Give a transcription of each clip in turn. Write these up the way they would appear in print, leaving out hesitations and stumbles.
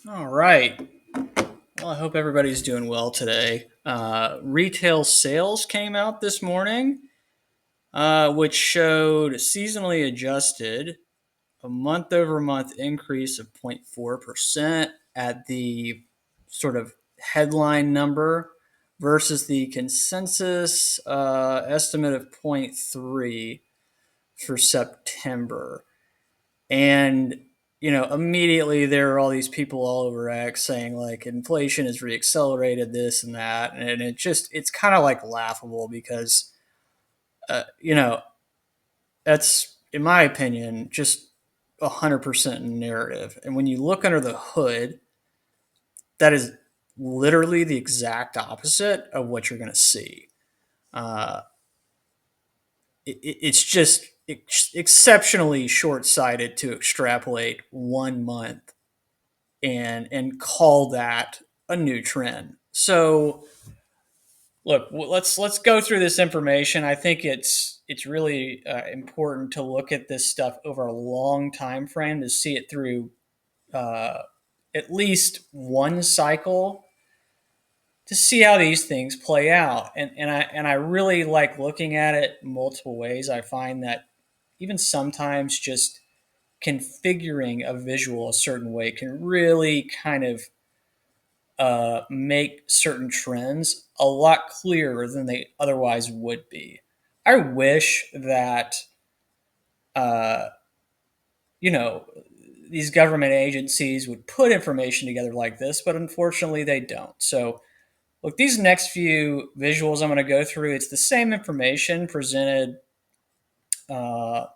All right. Well, I hope everybody's doing well today. Retail sales came out this morning, which showed seasonally adjusted a month over month increase of 0.4% at the sort of headline number versus the consensus estimate of 0.3 for September. And immediately there are all these people all over X saying like inflation has reaccelerated this and that, and it's kind of like laughable because uh, you know that's, in my opinion, just 100% narrative. And when you look under the hood, that is literally the exact opposite of what you're going to see. Uh, it's just exceptionally short-sighted to extrapolate 1 month and call that a new trend. So look, let's go through this information. I think it's really important to look at this stuff over a long time frame to see it through uh, at least one cycle to see how these things play out. And I really like looking at it multiple ways. I find that even sometimes just configuring a visual a certain way can really kind of make certain trends a lot clearer than they otherwise would be. I wish that uh, you know these government agencies would put information together like this, but unfortunately they don't. So, look, these next few visuals I'm going to go through, it's the same information presented, uh,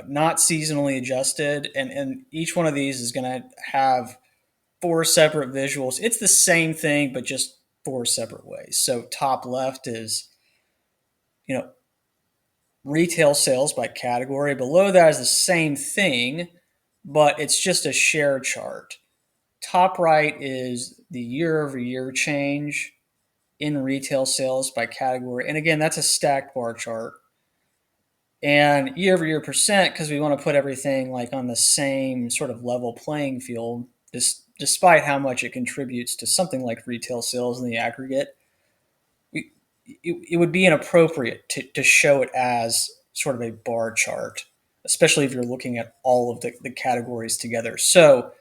not seasonally adjusted, and each one of these is going to have four separate visuals. It's the same thing, but just four separate ways. So top left is, you know, retail sales by category. Below that is the same thing, but it's just a share chart. Top right is the year over year change in retail sales by category. And again, that's a stacked bar chart. And year over year percent, because we want to put everything like on the same sort of level playing field, despite how much it contributes to something like retail sales in the aggregate. It would be inappropriate to show it as sort of a bar chart, especially if you're looking at all of the categories together. So,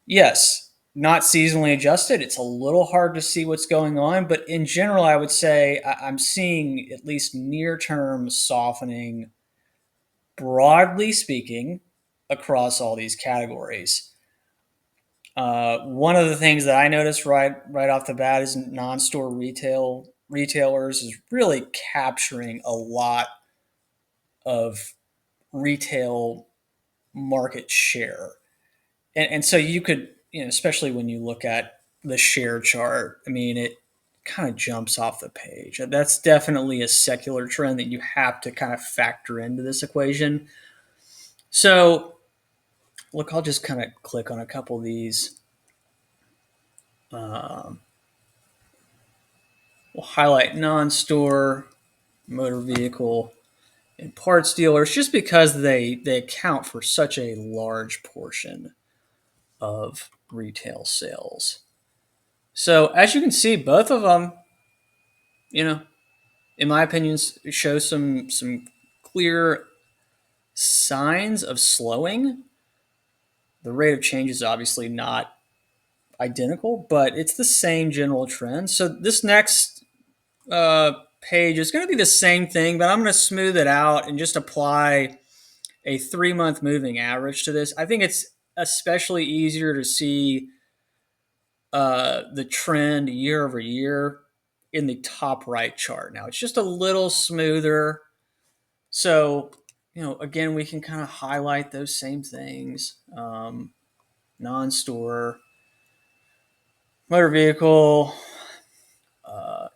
yes, not seasonally adjusted. It's a little hard to see what's going on, but in general, I would say I'm seeing at least near term softening, broadly speaking, across all these categories. One of the things that I noticed right off the bat is non-store retailers is really capturing a lot of retail market share, and so you could, especially when you look at the share chart. I mean, it kind of jumps off the page. That's definitely a secular trend that you have to kind of factor into this equation. So, look, I'll just kind of click on a couple of these. Um, we'll highlight non-store motor vehicle and parts dealers just because they account for such a large portion of retail sales. So as you can see, both of them, you know, in my opinion, show some clear signs of slowing. The rate of change is obviously not identical, but it's the same general trend. So this next page is going to be the same thing, but I'm going to smooth it out and just apply a 3 month moving average to this. I think it's especially easier to see the trend year over year in the top right chart. Now it's just a little smoother. So, again, we can kind of highlight those same things. Non store, motor vehicle,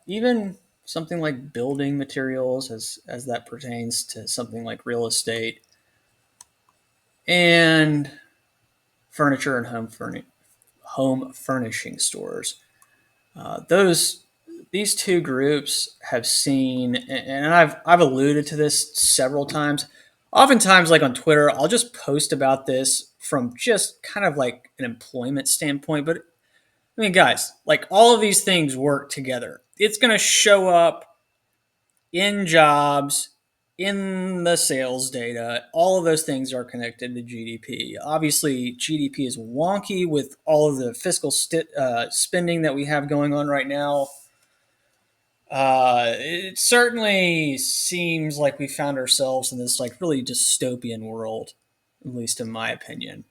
even something like building materials as that pertains to something like real estate, and furniture and home furnishing stores. Those These two groups have seen, and I've alluded to this several times. Oftentimes, like on Twitter, I'll just post about this from just kind of like an employment standpoint. But I mean, guys, like all of these things work together. It's going to show up in jobs, in the sales data. All of those things are connected to GDP. Obviously, GDP is wonky with all of the fiscal spending that we have going on right now. It certainly seems like we found ourselves in this like really dystopian world, at least in my opinion,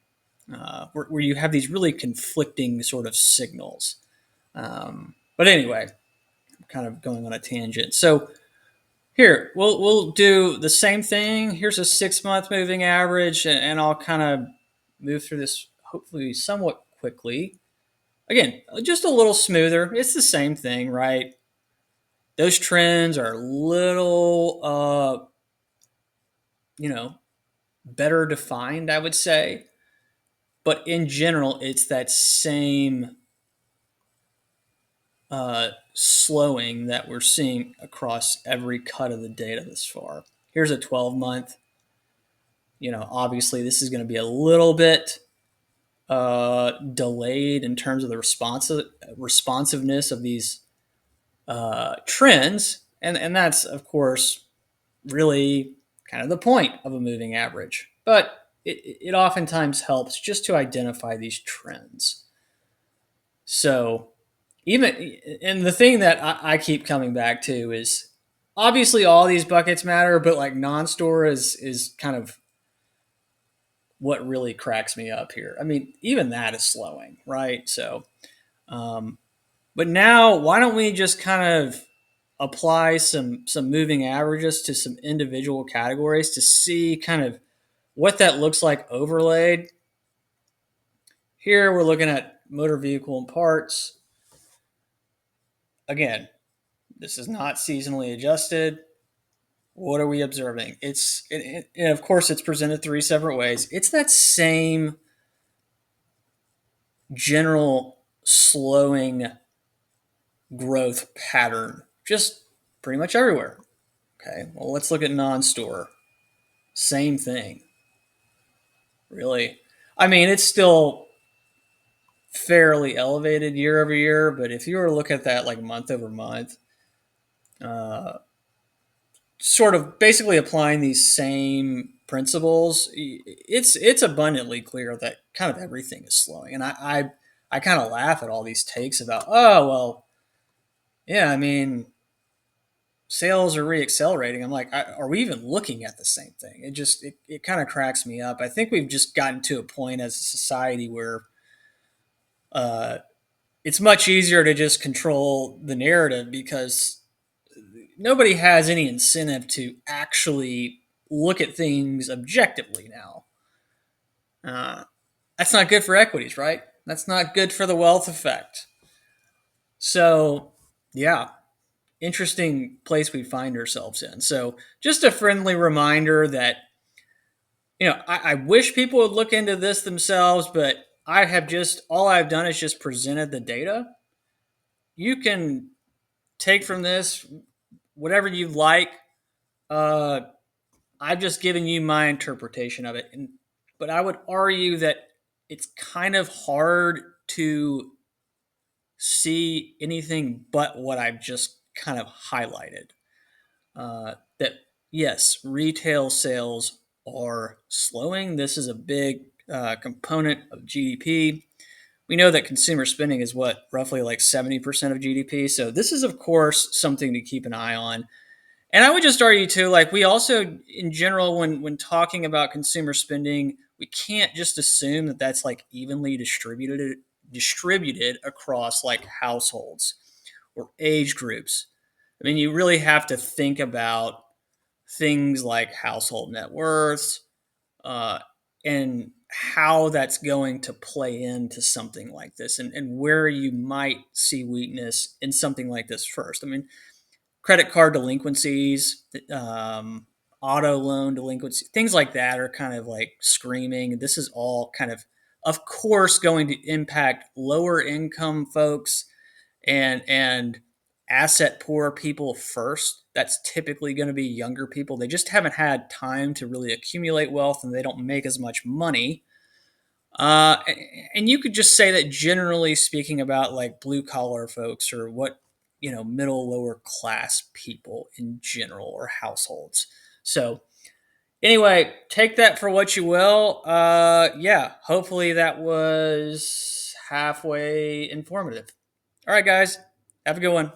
where you have these really conflicting sort of signals. But anyway, I'm kind of going on a tangent. So here we'll do the same thing. Here's a 6 month moving average, and I'll kind of move through this hopefully somewhat quickly. Again, just a little smoother. It's the same thing, right? Those trends are a little, you know, better defined, I would say. But in general, it's that same slowing that we're seeing across every cut of the data this far. Here's a 12 month. Obviously, this is going to be a little bit delayed in terms of the responsiveness of these trends. And that's, of course, really kind of the point of a moving average. But it oftentimes helps just to identify these trends. So and the thing that I keep coming back to is obviously all these buckets matter, but like non-store is kind of what really cracks me up here. I mean, even that is slowing, right? So, but now why don't we just kind of apply some moving averages to some individual categories to see kind of what that looks like overlaid. Here we're looking at motor vehicle and parts. Again, this is not seasonally adjusted. What are we observing? And of course, it's presented three separate ways. It's that same general slowing growth pattern, just pretty much everywhere. Okay, well, let's look at non-store. Same thing. Really. I mean, it's still fairly elevated year over year, but if you were to look at that like month over month, uh, sort of basically applying these same principles, it's abundantly clear that kind of everything is slowing. And I kind of laugh at all these takes about, oh well, yeah, I mean, sales are reaccelerating. I'm like, are we even looking at the same thing? It kind of cracks me up. I think we've just gotten to a point as a society where uh, it's much easier to just control the narrative because nobody has any incentive to actually look at things objectively now. Uh, that's not good for equities, right? That's not good for the wealth effect. So, yeah, interesting place we find ourselves in. So, just a friendly reminder that, I wish people would look into this themselves, but all I've done is just presented the data. You can take from this whatever you like. Uh, I've just given you my interpretation of it. But I would argue that it's kind of hard to see anything but what I've just kind of highlighted. That yes, retail sales are slowing. This is a big component of GDP. We know that consumer spending is roughly like 70% of GDP. So this is, of course, something to keep an eye on. And I would just argue too, like we also, in general, when talking about consumer spending, we can't just assume that that's like evenly distributed across like households or age groups. I mean, you really have to think about things like household net worths uh, and how that's going to play into something like this, and where you might see weakness in something like this first. I mean, credit card delinquencies, auto loan delinquency, things like that are kind of like screaming. This is all kind of course, going to impact lower income folks and asset poor people first. That's typically going to be younger people. They just haven't had time to really accumulate wealth and they don't make as much money. Uh, and you could just say that generally speaking about like blue collar folks or what, middle lower class people in general or households. So anyway, take that for what you will. Yeah, hopefully that was halfway informative. All right, guys, have a good one.